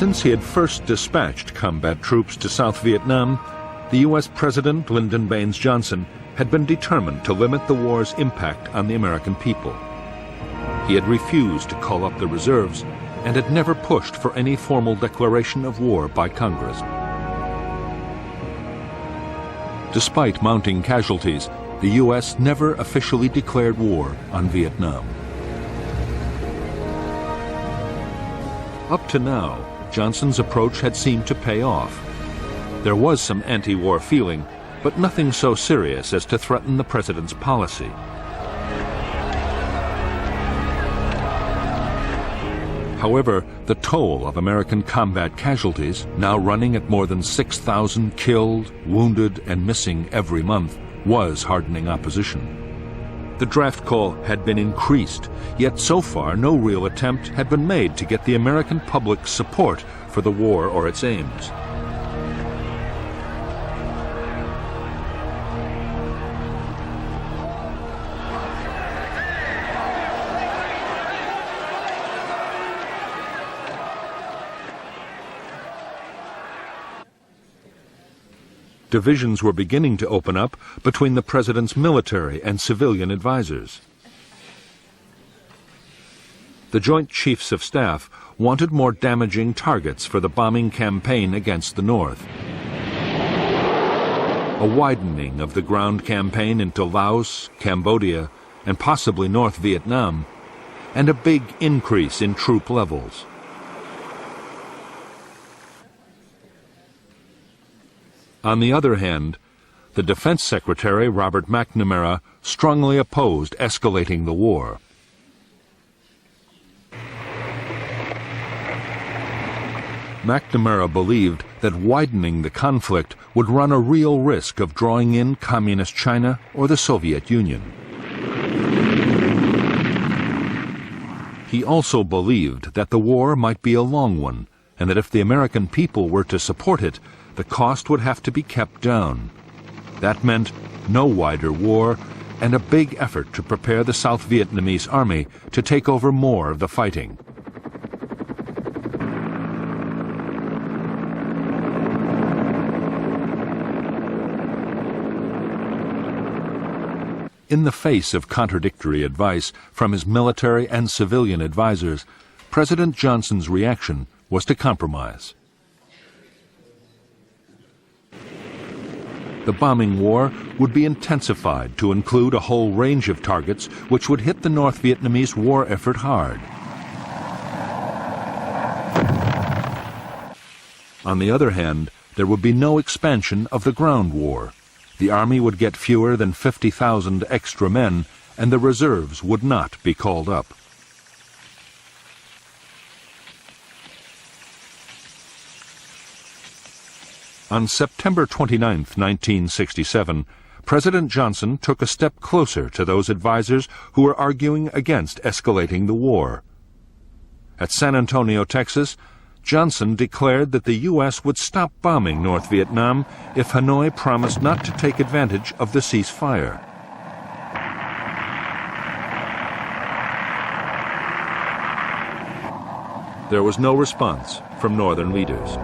Since he had first dispatched combat troops to South Vietnam, the U.S. President Lyndon Baines Johnson had been determined to limit the war's impact on the American people. He had refused to call up the reserves and had never pushed for any formal declaration of war by Congress. Despite mounting casualties, the U.S. never officially declared war on Vietnam. Up to now, Johnson's approach had seemed to pay off. There was some anti-war feeling, but nothing so serious as to threaten the president's policy. However, the toll of American combat casualties, now running at more than 6,000 killed, wounded, and missing every month, was hardening opposition. The draft call had been increased, yet so far no real attempt had been made to get the American public's support for the war or its aims. Divisions were beginning to open up between the president's military and civilian advisers. The Joint Chiefs of Staff wanted more damaging targets for the bombing campaign against the North. A widening of the ground campaign into Laos, Cambodia, and possibly North Vietnam, and a big increase in troop levels. On the other hand, the Defense Secretary, Robert McNamara, strongly opposed escalating the war. McNamara believed that widening the conflict would run a real risk of drawing in Communist China or the Soviet Union. He also believed that the war might be a long one, and that if the American people were to support it, the cost would have to be kept down. That meant no wider war and a big effort to prepare the South Vietnamese army to take over more of the fighting. In the face of contradictory advice from his military and civilian advisers, President Johnson's reaction was to compromise. The bombing war would be intensified to include a whole range of targets which would hit the North Vietnamese war effort hard. On the other hand, there would be no expansion of the ground war. The army would get fewer than 50,000 extra men, and the reserves would not be called up. On September 29, 1967, President Johnson took a step closer to those advisers who were arguing against escalating the war. At San Antonio, Texas, Johnson declared that the U.S. would stop bombing North Vietnam if Hanoi promised not to take advantage of the ceasefire. There was no response from Northern leaders.